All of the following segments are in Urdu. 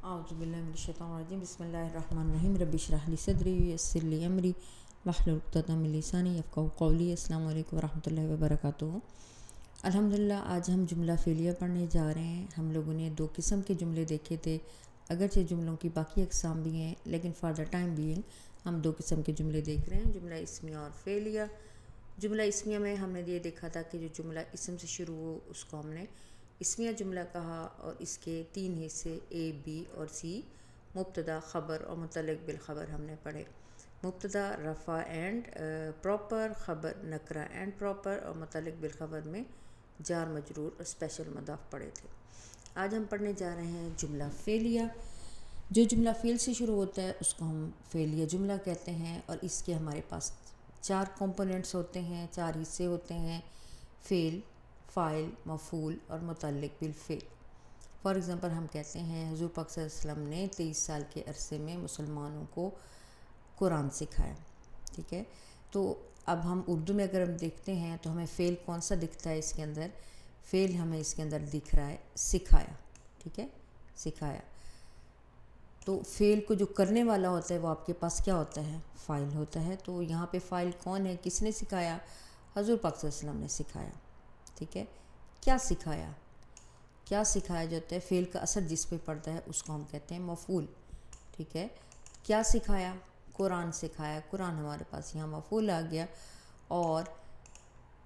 اعوذ باللہ من الشیطان الرجیم بسم اللہ الرحمن الرحیم رب اشرح لی صدری ویسر لی امری واحلل عقدۃ من لسانی یفقہوا قولی۔ السلام علیکم ورحمۃ اللہ وبرکاتہ۔ الحمدللہ آج ہم جملہ فعلیہ پڑھنے جا رہے ہیں۔ ہم لوگوں نے 2 قسم کے جملے دیکھے تھے، اگرچہ جملوں کی باقی اقسام بھی ہیں لیکن فار دا ٹائم بینگ ہم 2 قسم کے جملے دیکھ رہے ہیں، جملہ اسمیہ اور فعلیہ۔ جملہ اسمیہ میں ہم نے یہ دیکھا تھا کہ جو جملہ اسم سے شروع ہو اس کو ہم نے اسمیہ جملہ کہا، اور اس کے 3 حصے اے، بی اور سی، مبتدا، خبر اور متعلق بالخبر ہم نے پڑھے۔ مبتدا رفع اینڈ پراپر، خبر نکرہ اینڈ پراپر، اور متعلق بالخبر میں جار مجرور اور اسپیشل مضاف پڑھے تھے۔ آج ہم پڑھنے جا رہے ہیں جملہ فعلیہ۔ جو جملہ فعل سے شروع ہوتا ہے اس کو ہم فعلیہ جملہ کہتے ہیں، اور اس کے ہمارے پاس 4 کمپوننٹس ہوتے ہیں، 4 حصے ہوتے ہیں: فعل، فاعل، مفعول اور متعلق بالفعل۔ فار ایگزامپل ہم کہتے ہیں حضور پاک صلی اللہ علیہ وسلم نے 23 سال کے عرصے میں مسلمانوں کو قرآن سکھایا، ٹھیک ہے۔ تو اب ہم اردو میں اگر ہم دیکھتے ہیں تو ہمیں فعل کون سا دکھتا ہے اس کے اندر؟ فعل ہمیں اس کے اندر دکھ رہا ہے سکھایا، ٹھیک ہے، سکھایا۔ تو فعل کو جو کرنے والا ہوتا ہے وہ آپ کے پاس کیا ہوتا ہے؟ فاعل ہوتا ہے۔ تو یہاں پہ فاعل کون ہے؟ کس نے سکھایا؟ حضور پاک صلی اللہ علیہ وسلم نے سکھایا، ٹھیک ہے۔ کیا سکھایا؟ کیا سکھایا جاتا ہے؟ فعل کا اثر جس پہ پڑتا ہے اس کو ہم کہتے ہیں مفعول، ٹھیک ہے۔ کیا سکھایا؟ قرآن سکھایا۔ قرآن ہمارے پاس یہاں مفعول آ گیا، اور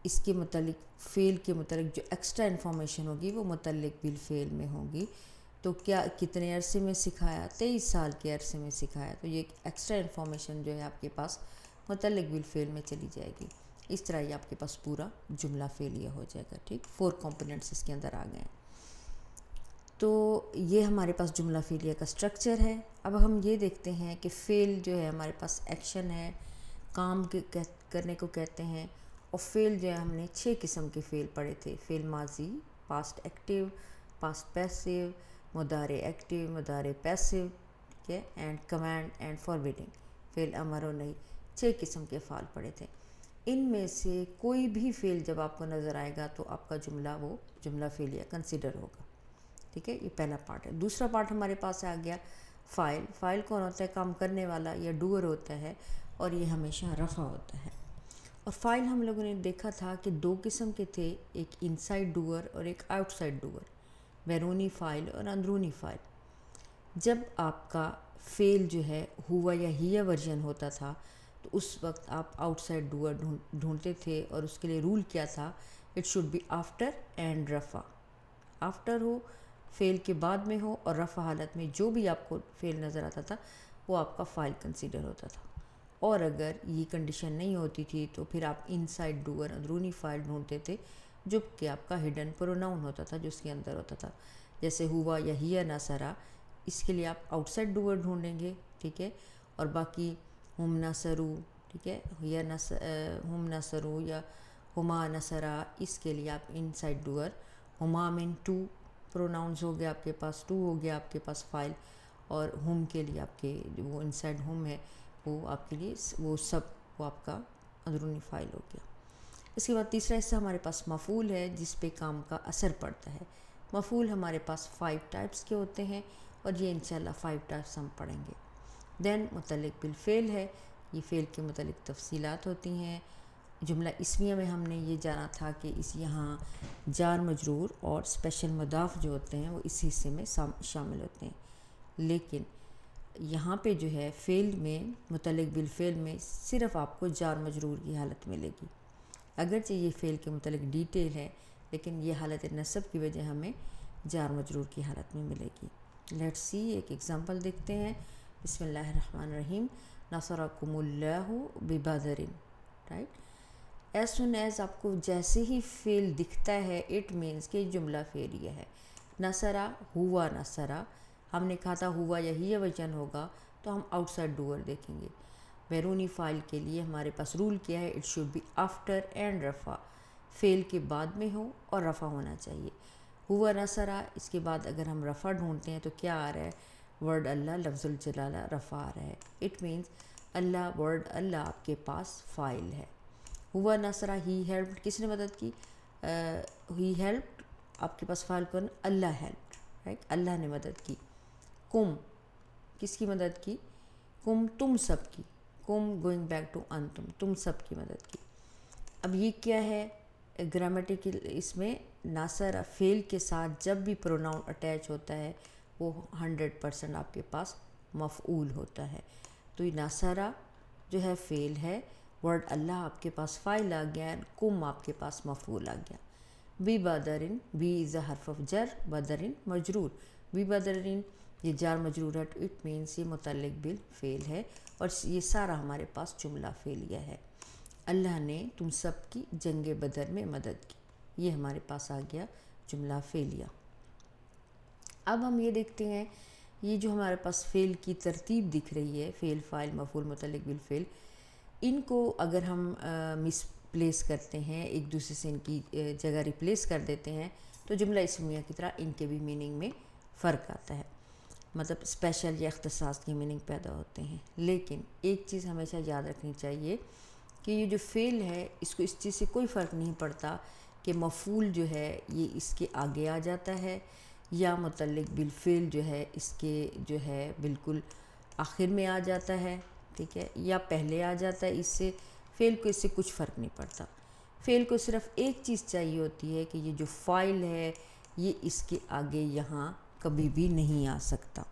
اس کے متعلق فعل کے متعلق جو ایکسٹرا انفارمیشن ہوگی وہ متعلق بالفعل میں ہوگی۔ تو کیا کتنے عرصے میں سکھایا؟ 23 سال کے عرصے میں سکھایا۔ تو یہ ایکسٹرا انفارمیشن جو ہے آپ کے پاس متعلق بالفعل میں چلی جائے گی۔ اس طرح یہ آپ کے پاس پورا جملہ فعلیہ ہو جائے گا، ٹھیک۔ 4 کمپوننٹس اس کے اندر آ گئے ہیں۔ تو یہ ہمارے پاس جملہ فعلیہ کا سٹرکچر ہے۔ اب ہم یہ دیکھتے ہیں کہ فعل جو ہے ہمارے پاس ایکشن ہے، کام کرنے کو کہتے ہیں، اور فعل جو ہے ہم نے 6 قسم کے فعل پڑھے تھے: فعل ماضی، پاسٹ ایکٹیو، پاسٹ پیسیو، مضارع ایکٹیو، مضارع پیسیو، ٹھیک ہے، اینڈ کمانڈ اینڈ فارورڈنگ، فعل امر و نہی۔ 6 قسم کے افعال پڑھے تھے۔ ان میں سے کوئی بھی فعل جب آپ کو نظر آئے گا تو آپ کا جملہ وہ جملہ فعلیہ کنسیڈر ہوگا، ٹھیک ہے۔ یہ پہلا پارٹ ہے۔ دوسرا پارٹ ہمارے پاس آ گیا فاعل۔ فاعل کون ہوتا ہے؟ کام کرنے والا یا ڈوئر ہوتا ہے، اور یہ ہمیشہ رفع ہوتا ہے۔ اور فاعل ہم لوگوں نے دیکھا تھا کہ 2 قسم کے تھے، ایک انسائڈ ڈوئر اور ایک آؤٹ سائڈ ڈوئر، بیرونی فاعل اور اندرونی فاعل۔ جب آپ کا فعل جو ہے ہوا یا ہیا ورژن ہوتا تھا تو اس وقت آپ آؤٹ سائڈ ڈوئر ڈھونڈتے تھے، اور اس کے لیے رول کیا تھا؟ It should be after and رفع، آفٹر ہو، فعل کے بعد میں ہو، اور رفع حالت میں جو بھی آپ کو فعل نظر آتا تھا وہ آپ کا فاعل کنسیڈر ہوتا تھا۔ اور اگر یہ کنڈیشن نہیں ہوتی تھی تو پھر آپ انسائڈ ڈوئر، اندرونی فاعل ڈھونڈتے تھے، جو کہ آپ کا ہڈن پروناؤن ہوتا تھا، جو اس کے اندر ہوتا تھا۔ جیسے ہوا یا ہیا نصرہ، اس کے لیے آپ آؤٹ سائڈ ڈوئر ڈھونڈیں گے، ٹھیک ہے۔ اور باقی ہم نصرو، ٹھیک ہے، ہم نصرو یا ہما نصرہ، اس کے لیے آپ انسائڈ ڈوئر، ہما من 2 پروناؤنز ہو گیا آپ کے پاس، 2 ہو گیا آپ کے پاس فاعل، اور ہم کے لیے آپ کے وہ انسائڈ ہم ہے وہ آپ کے لیے وہ سب وہ آپ کا اندرونی فاعل ہو گیا۔ اس کے بعد تیسرا حصہ ہمارے پاس مفعول ہے، جس پہ کام کا اثر پڑتا ہے۔ مفعول ہمارے پاس 5 ٹائپس کے ہوتے ہیں، اور یہ انشاءاللہ 5 ٹائپس ہم پڑھیں گے۔ دین متعلق بالفعل ہے، یہ فعل کے متعلق تفصیلات ہوتی ہیں۔ جملہ اسمیہ میں ہم نے یہ جانا تھا کہ یہاں جار مجرور اور اسپیشل مضاف جو ہوتے ہیں وہ اس حصے میں شامل ہوتے ہیں، لیکن یہاں پہ جو ہے فعل میں متعلق بالفعل میں صرف آپ کو جار مجرور کی حالت ملے گی، اگرچہ یہ فعل کے متعلق ڈیٹیل ہے لیکن یہ حالت نصب کی وجہ ہمیں جار مجرور کی حالت میں ملے گی۔ لیٹس سی، ایک ایگزامپل دیکھتے ہیں۔ بسم اللہ الرحمن الرحیم، نصرکم اللہ ببدر، رائٹ۔ ایز سون ایز آپ کو جیسے ہی فعل دکھتا ہے اٹ مینس کہ جملہ فعلیہ ہے۔ نصرہ، ہوا نصرہ، ہم نے کہا تھا ہوا یا ہی وجن ہوگا تو ہم آؤٹ سائڈ ڈوئر دیکھیں گے۔ بیرونی فاعل کے لیے ہمارے پاس رول کیا ہے؟ It should be after and رفع، فعل کے بعد میں ہو اور رفع ہونا چاہیے۔ ہوا نصرہ، اس کے بعد اگر ہم رفع ڈھونڈتے ہیں تو کیا آ رہا ہے؟ ورڈ اللہ، لفظ الجلالہ رفع آ رہا ہے۔ اٹ مینس اللہ، ورڈ اللہ آپ کے پاس فاعل ہے۔ ہوا نصرہ، ہی ہیلپڈ، کس نے مدد کی؟ ہی ہیلپڈ، آپ کے پاس فاعل کون؟ اللہ ہیلپڈ، رائٹ، اللہ نے مدد کی۔ کم کس کی مدد کی؟ کم تم سب کی، کم گوئنگ بیک ٹو انتم، تم سب کی مدد کی۔ اب یہ کیا ہے گرامیٹیکل، اس میں ناصرہ فعل کے ساتھ جب بھی پروناؤن اٹیچ ہوتا ہے وہ 100% آپ کے پاس مفعول ہوتا ہے۔ تو یہ ناصرہ جو ہے فعل ہے، ورڈ اللہ آپ کے پاس فاعل آ گیا، کم آپ کے پاس مفعول آ گیا۔ بی بدرن، بی از اے حرف آف جر، بدرن مجرور، بی بدرن یہ جار مجرور ہے، اٹ مینس یہ متعلق بالفعل ہے، اور یہ سارا ہمارے پاس جملہ فعلیہ ہے۔ اللہ نے تم سب کی جنگ بدر میں مدد کی، یہ ہمارے پاس آ گیا جملہ فعلیہ۔ اب ہم یہ دیکھتے ہیں یہ جو ہمارے پاس فعل کی ترتیب دکھ رہی ہے، فعل فاعل مفعول متعلق بالفعل، ان کو اگر ہم مس پلیس کرتے ہیں، ایک دوسرے سے ان کی جگہ ریپلیس کر دیتے ہیں تو جملہ اسمیہ کی طرح ان کے بھی میننگ میں فرق آتا ہے، مطلب اسپیشل یا اختصاص کی میننگ پیدا ہوتے ہیں۔ لیکن ایک چیز ہمیشہ یاد رکھنی چاہیے کہ یہ جو فعل ہے اس کو اس چیز سے کوئی فرق نہیں پڑتا کہ مفعول جو ہے یہ اس کے آگے آ جاتا ہے یا متعلق بالفعل جو ہے اس کے جو ہے بالکل آخر میں آ جاتا ہے، ٹھیک ہے، یا پہلے آ جاتا ہے، اس سے فعل کو اس سے کچھ فرق نہیں پڑتا۔ فعل کو صرف ایک چیز چاہیے ہوتی ہے کہ یہ جو فاعل ہے یہ اس کے آگے یہاں کبھی بھی نہیں آ سکتا۔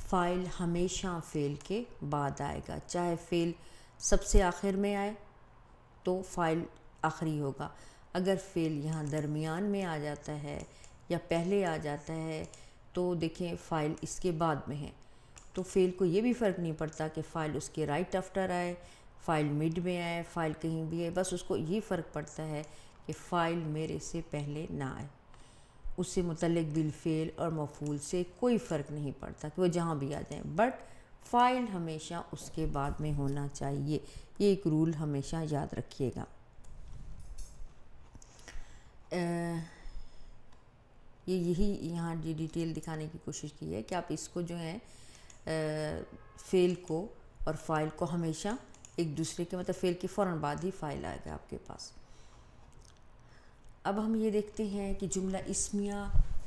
فاعل ہمیشہ فعل کے بعد آئے گا، چاہے فعل سب سے آخر میں آئے تو فاعل آخری ہوگا، اگر فعل یہاں درمیان میں آ جاتا ہے یا پہلے آ جاتا ہے تو دیکھیں فاعل اس کے بعد میں ہے، تو فعل کو یہ بھی فرق نہیں پڑتا کہ فاعل اس کے رائٹ آفٹر آئے، فاعل مڈ میں آئے، فاعل کہیں بھی ہے، بس اس کو یہ فرق پڑتا ہے کہ فاعل میرے سے پہلے نہ آئے، اس سے متعلق بالفعل اور مفعول سے کوئی فرق نہیں پڑتا کہ وہ جہاں بھی آ جائیں، بٹ فاعل ہمیشہ اس کے بعد میں ہونا چاہیے، یہ ایک رول ہمیشہ یاد رکھیے گا۔ یہی یہاں ڈیٹیل دکھانے کی کوشش کی ہے کہ آپ اس کو جو ہے فعل کو اور فاعل کو ہمیشہ ایک دوسرے کے مطلب فعل کے فوراً بعد ہی فاعل آئے گا آپ کے پاس۔ اب ہم یہ دیکھتے ہیں کہ جملہ اسمیہ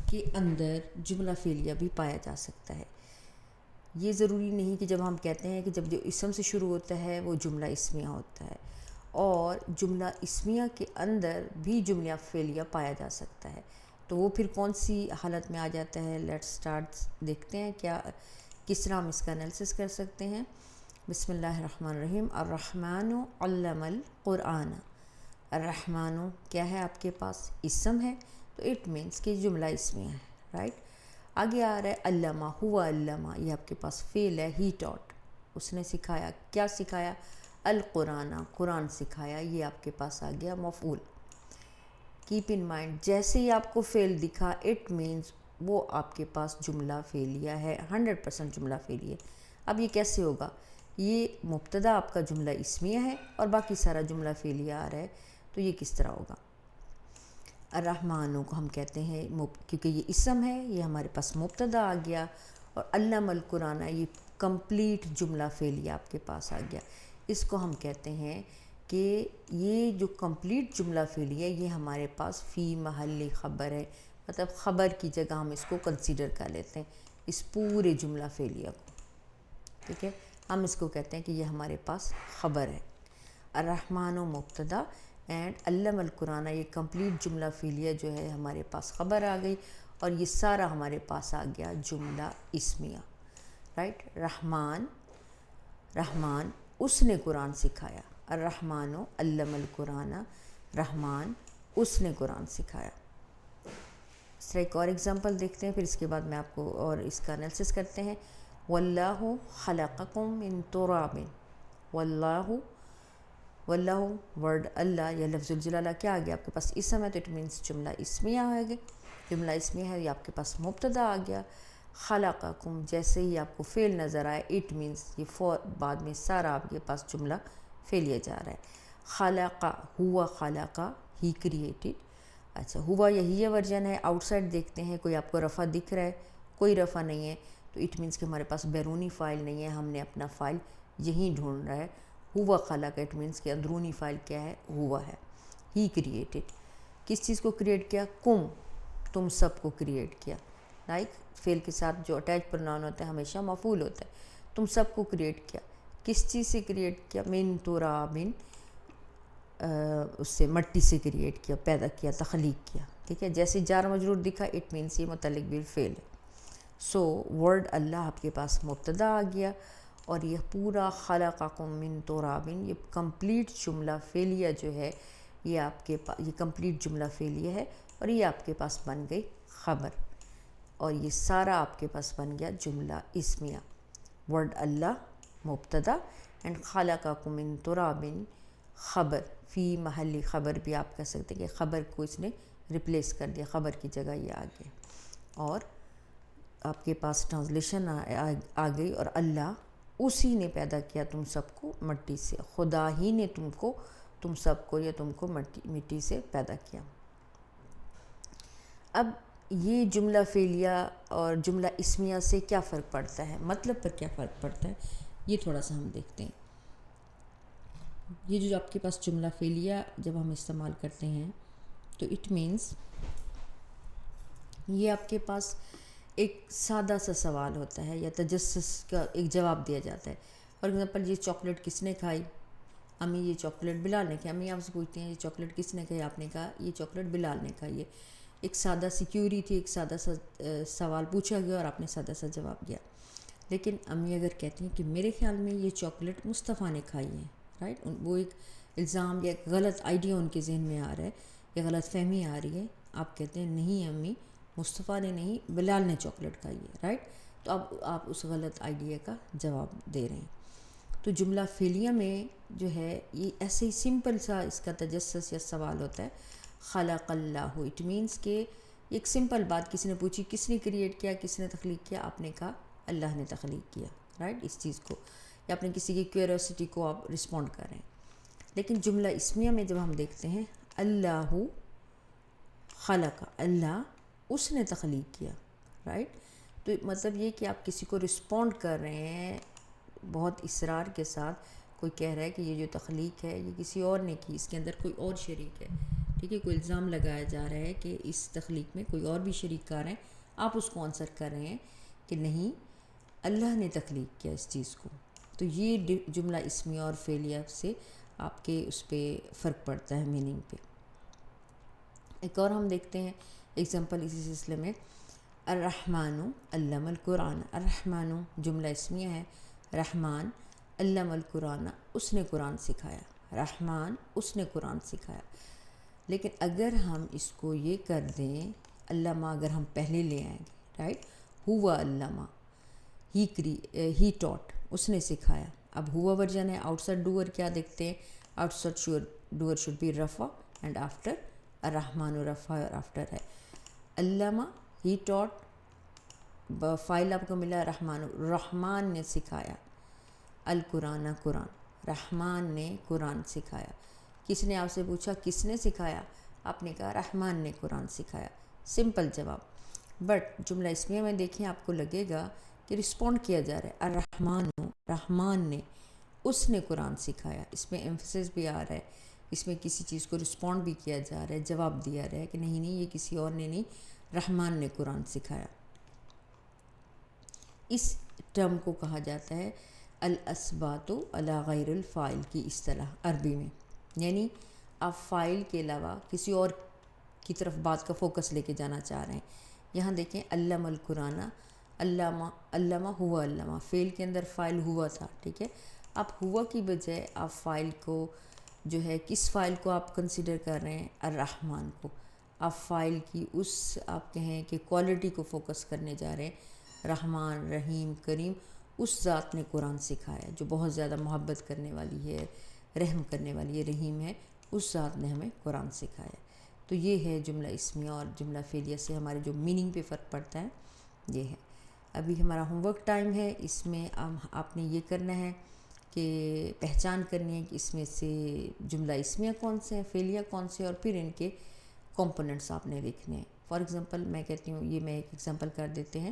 کے اندر جملہ فعلیہ بھی پایا جا سکتا ہے۔ یہ ضروری نہیں کہ جب ہم کہتے ہیں کہ جب جو اسم سے شروع ہوتا ہے وہ جملہ اسمیہ ہوتا ہے، اور جملہ اسمیہ کے اندر بھی جملہ فعلیہ پایا جا سکتا ہے، تو وہ پھر کون سی حالت میں آ جاتا ہے؟ لیٹ سٹارٹ، دیکھتے ہیں کیا کس طرح ہم اس کا انالیسس کر سکتے ہیں۔ بسم اللہ الرحمن الرحیم۔ الرحمن علم القرآن، الرحمن کیا ہے آپ کے پاس؟ اسم ہے، تو اٹ مینس کہ جملہ اسمیہ ہے، رائٹ۔ آگے آ رہا ہے علامہ، ہوا علامہ، یہ آپ کے پاس فعل ہے، ہی ٹاٹ، اس نے سکھایا، کیا سکھایا؟ القرآن، قرآن سکھایا، یہ آپ کے پاس آ گیا مفعول۔ کیپ ان مائنڈ جیسے ہی آپ کو فعل دکھا اٹ مینس وہ آپ کے پاس جملہ فعلیہ ہے، 100% جملہ فعلیہ۔ اب یہ کیسے ہوگا؟ یہ مبتدا آپ کا جملہ اسمیہ ہے اور باقی سارا جملہ فعلیہ آ رہا ہے، تو یہ کس طرح ہوگا؟ الرحمن کو ہم کہتے ہیں کیونکہ یہ اسم ہے، یہ ہمارے پاس مبتدا آ گیا، اور علم القرآن یہ کمپلیٹ جملہ فعلیہ آپ کے پاس آ گیا۔ اس کو ہم کہتے ہیں کہ یہ جو کمپلیٹ جملہ فعلیہ ہے یہ ہمارے پاس فی محل خبر ہے، مطلب خبر کی جگہ ہم اس کو کنسیڈر کر لیتے ہیں اس پورے جملہ فعلیہ کو، ٹھیک ہے، ہم اس کو کہتے ہیں کہ یہ ہمارے پاس خبر ہے۔ الرحمن و مبتدا اینڈ علم القرآن یہ کمپلیٹ جملہ فعلیہ جو ہے ہمارے پاس خبر آ گئی، اور یہ سارا ہمارے پاس آ گیا جملہ اسمیہ، رائٹ۔ رحمان، رحمان اس نے قرآن سکھایا، الرحمن علم القرآن، رحمان اس نے قرآن سکھایا۔ اس طرح ایک اور ایگزامپل دیکھتے ہیں، پھر اس کے بعد میں آپ کو اور اس کا انالیسس کرتے ہیں۔ واللہ خلقکم من تراب، واللہ، واللہ ورڈ اللہ یا لفظ الجلالہ کیا آ گیا آپ کے پاس؟ اسم ہے، تو اٹ مینس جملہ اسمیہ آ گیا، جملہ اسمیہ ہے، یہ آپ کے پاس مبتدا آ گیا۔ خلقکم جیسے ہی آپ کو فعل نظر آئے اٹ مینس یہ بعد میں سارا آپ کے پاس جملہ فعلیہ جا رہا ہے۔ خلق، ہوا خلق، ہی کریٹڈ، اچھا ہوا یہی ورژن ہے، آؤٹ سائڈ دیکھتے ہیں کوئی آپ کو رفع دکھ رہا ہے، کوئی رفع نہیں ہے، تو اٹ مینس کہ ہمارے پاس بیرونی فائل نہیں ہے، ہم نے اپنا فائل یہیں ڈھونڈ رہا ہے۔ ہوا خلق اٹ مینس کہ اندرونی فائل کیا ہے؟ ہوا ہے۔ ہی کریٹڈ، کس چیز کو کریٹ کیا؟ کم، تم سب کو کریٹ کیا۔ لائک فعل کے ساتھ جو اٹیچ پروناؤن ہوتا ہے ہمیشہ مفعول ہوتا ہے. تم سب کو کریٹ کیا. کس چیز سے کریٹ کیا؟ من ترابن، اس سے مٹی سے کریٹ کیا، پیدا کیا، تخلیق کیا. ٹھیک ہے، جیسے جار مجرور دکھا اٹ مینس یہ متعلق بالفعل ہے. سو ورڈ اللہ آپ کے پاس مبتدا آ گیا، اور یہ پورا خلقکم من ترابن، یہ کمپلیٹ جملہ فعلیہ جو ہے یہ آپ کے پاس، یہ کمپلیٹ جملہ فعلیہ ہے، اور یہ آپ کے پاس بن گئی خبر، اور یہ سارا آپ کے پاس بن گیا جملہ اسمیہ. ورڈ اللہ مبتدا اینڈ خلقکم من ترابن خبر، فی محلی خبر بھی آپ کہہ سکتے ہیں کہ خبر کو اس نے ریپلیس کر دیا، خبر کی جگہ یہ آ گیا. اور آپ کے پاس ٹرانسلیشن آ گئی، اور اللہ اسی نے پیدا کیا تم سب کو مٹی سے، خدا ہی نے تم سب کو یا تم کو مٹی سے پیدا کیا. اب یہ جملہ فعلیہ اور جملہ اسمیہ سے کیا فرق پڑتا ہے، مطلب پر کیا فرق پڑتا ہے، یہ تھوڑا سا ہم دیکھتے ہیں. یہ جو آپ کے پاس جملہ فعلیہ جب ہم استعمال کرتے ہیں تو اٹ مینس یہ آپ کے پاس ایک سادہ سا سوال ہوتا ہے یا تجسس کا ایک جواب دیا جاتا ہے. فار ایگزامپل یہ چاکلیٹ کس نے کھائی؟ امی یہ چاکلیٹ بلال نے کھائی. امی آپ سے پوچھتے ہیں یہ چاکلیٹ کس نے کھائی؟ آپ نے کہا یہ چاکلیٹ بلال نے کھائی ہے. ایک سادہ سی کیوری تھی، ایک سادہ سا سوال پوچھا گیا اور آپ نے سادہ سا جواب دیا. لیکن امی اگر کہتی ہیں کہ میرے خیال میں یہ چاکلیٹ مصطفیٰ نے کھائی ہے، رائٹ، وہ ایک الزام یا ایک غلط آئیڈیا ان کے ذہن میں آ رہا ہے یا غلط فہمی آ رہی ہے. آپ کہتے ہیں نہیں امی، مصطفیٰ نے نہیں، بلال نے چاکلیٹ کھائی ہے، رائٹ. تو اب آپ اس غلط آئیڈیا کا جواب دے رہے ہیں. تو جملہ فعلیہ میں جو ہے یہ ایسے ہی سمپل سا اس کا تجسس یا سوال ہوتا ہے. خلق اللہ، اٹ مینس کہ ایک سمپل بات کسی نے پوچھی، کس نے کریٹ کیا، کس نے تخلیق کیا؟ آپ نے کہا اللہ نے تخلیق کیا، رائٹ، اس چیز کو، یا اپنے کسی کی کیوریوسٹی کو آپ رسپونڈ کر رہے ہیں. لیکن جملہ اسمیہ میں جب ہم دیکھتے ہیں اللہ خلق، اللہ اس نے تخلیق کیا، رائٹ. تو مطلب یہ کہ آپ کسی کو رسپونڈ کر رہے ہیں بہت اصرار کے ساتھ. کوئی کہہ رہا ہے کہ یہ جو تخلیق ہے یہ کسی اور نے کی، اس کے اندر کوئی اور شریک ہے. ٹھیک ہے، کوئی الزام لگایا جا رہا ہے کہ اس تخلیق میں کوئی اور بھی شریک کار ہیں. آپ اس کو آنسر کر رہے ہیں کہ نہیں، اللہ نے تخلیق کیا اس چیز کو. تو یہ جملہ اسمیہ اور فعلیہ سے آپ کے اس پہ فرق پڑتا ہے میننگ پہ. ایک اور ہم دیکھتے ہیں ایگزامپل اسی سلسلے میں. الرحمن علم القرآن، الرحمن جملہ اسمیہ ہے، رحمان علم القرآن، اس نے قرآن سکھایا، رحمان اس نے قرآن سکھایا. لیکن اگر ہم اس کو یہ کر دیں، علامہ اگر ہم پہلے لے آئیں گے، رائٹ، ہوا علامہ، ہی ٹاٹ، اس نے سکھایا. اب ہوا ورژن ہے، آؤٹ سائڈ ڈوور کیا دیکھتے ہیں، outside door should be رفع اینڈ آفٹر الرحمن رفع اور آفٹر ہے علامہ، ہی ٹاٹ، فائل آپ کو ملا رحمان، رحمان نے سکھایا، القرآن قرآن، رحمان نے قرآن سکھایا. کس نے آپ سے پوچھا کس نے سکھایا؟ آپ نے کہا رحمان نے قرآن سکھایا، سمپل جواب. بٹ جملہ اسمیہ میں دیکھیں آپ کو لگے گا کہ رسپونڈ کیا جا رہا ہے، الرحمن، رحمان نے، اس نے قرآن سکھایا. اس میں ایمفسس بھی آ رہا ہے، اس میں کسی چیز کو رسپونڈ بھی کیا جا رہا ہے، جواب دیا رہا ہے کہ نہیں یہ کسی اور نے نہیں، رحمان نے قرآن سکھایا. اس ٹرم کو کہا جاتا ہے الاسبات علی غیر الفاعل کی اصطلاح عربی میں. یعنی آپ فاعل کے علاوہ کسی اور کی طرف بات کا فوکس لے کے جانا چاہ رہے ہیں. یہاں دیکھیں علم القرآن، علامہ ہوا علامہ، فعل کے اندر فاعل ہوا تھا، ٹھیک ہے. اب ہوا کی بجائے آپ فاعل کو جو ہے کس فاعل کو آپ کنسیڈر کر رہے ہیں؟ الرحمن کو. آپ فاعل کی اس آپ کہیں کہ کوالٹی کو فوکس کرنے جا رہے ہیں، رحمان، رحیم، کریم، اس ذات نے قرآن سکھایا جو بہت زیادہ محبت کرنے والی ہے، رحم کرنے والی ہے، رحیم ہے، اس ذات نے ہمیں قرآن سکھایا. تو یہ ہے جملہ اسمیہ اور جملہ فعلیہ سے ہمارے جو میننگ پہ فرق پڑتا ہے یہ ہے. ابھی ہمارا ہوم ورک ٹائم ہے، اس میں آپ نے یہ کرنا ہے کہ پہچان کرنی ہے کہ اس میں سے جملہ اسمیہ کون سے ہیں، فعلیہ کون سے، اور پھر ان کے کمپوننٹس آپ نے لکھنے ہیں. فار ایگزامپل میں کہتی ہوں، یہ میں ایک ایگزامپل کر دیتے ہیں.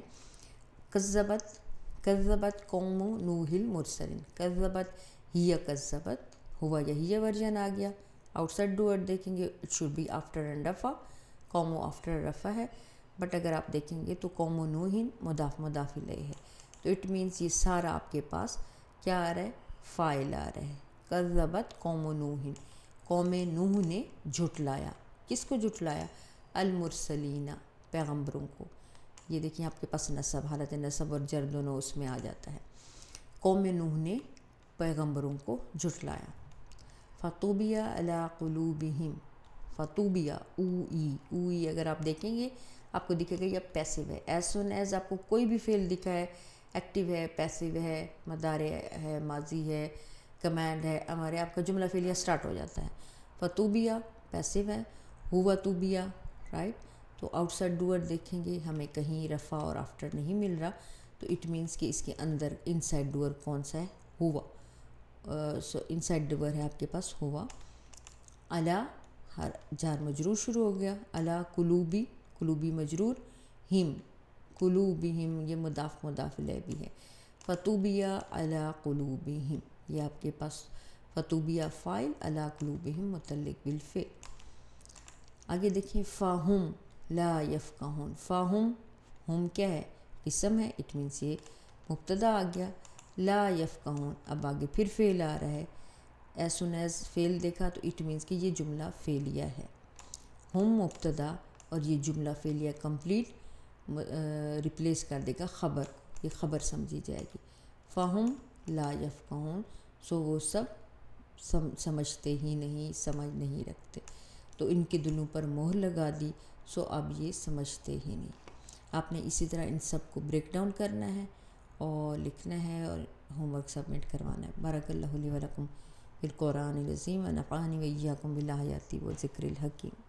کذبت قوم نوح المرسلین، کذبت ہی کذبت، ہوا یہی ورژن آ گیا. آؤٹ سائڈ ڈوور دیکھیں گے، it should be after and رفع، قوم آفٹر رفع ہے، بٹ اگر آپ دیکھیں گے تو قوم نوح مضاف مضاف الیہ ہے، تو اٹ مینس یہ سارا آپ کے پاس کیا آ رہا ہے؟ فاعل آ رہا ہے۔ کذبت قوم نوح، قوم نوح نے جھٹلایا، کس کو جھٹلایا؟ المرسلین، پیغمبروں کو۔ یہ دیکھیں آپ کے پاس نصب، حالت نصب اور جر دونوں اس میں آ جاتا ہے۔ قوم نوح نے پیغمبروں کو جھٹلایا۔ فطبع علی قلوبہم، فطبع او ای اگر آپ دیکھیں گے آپ کو دکھے گا یہ پیسو ہے۔ ایز سون ایز آپ کو کوئی بھی فعل دکھا ہے، ایکٹیو ہے، پیسو ہے، مضارع ہے، ماضی ہے، کمانڈ ہے، امر ہے، آپ کا جملہ فعلیہ سٹارٹ ہو جاتا ہے۔ فطوبیہ پیسو ہے، ہوا طوبیہ، رائٹ۔ تو آؤٹ سائڈ ڈوور دیکھیں گے ہمیں کہیں رفع اور آفٹر نہیں مل رہا، تو اٹ مینس کہ اس کے اندر ان سائڈ ڈوور کون سا ہے؟ ہوا۔ سو ان سائڈ ڈوور ہے آپ کے پاس ہوا۔ علی ہر جار مجرور شروع ہو گیا، علی قلوبی، قلوبی مجرور، ہم قلوبہم یہ مضاف مضاف الیہ بھی ہے۔ فطبع علی قلوبہم، یہ آپ کے پاس فطبع فاعل، علی قلوبہم متعلق بالفعل۔ آگے دیکھیں فاہم لا یفقہون، فاہم، ہم کیا ہے؟ اسم ہے، اٹ مینس یہ مبتدا آ گیا۔ لا یفقہون، اب آگے پھر فعل آ رہا ہے۔ ایز سون ایز فعل دیکھا تو اٹ مینس کہ یہ جملہ فعلیہ ہے۔ ہم مبتدا اور یہ جملہ فعلیہ کمپلیٹ ریپلیس کر دے گا خبر، یہ خبر سمجھی جائے گی۔ فہم لا یفقہون، سو وہ سب سمجھتے ہی نہیں، سمجھ نہیں رکھتے، تو ان کے دلوں پر مہر لگا دی، سو اب یہ سمجھتے ہی نہیں۔ آپ نے اسی طرح ان سب کو بریک ڈاؤن کرنا ہے اور لکھنا ہے اور ہوم ورک سبمٹ کروانا ہے۔ بارک اللہ لی و لکم بالقرآن العظیم ونفعنی و ایاکم بالآیات و ذکر الحکیم۔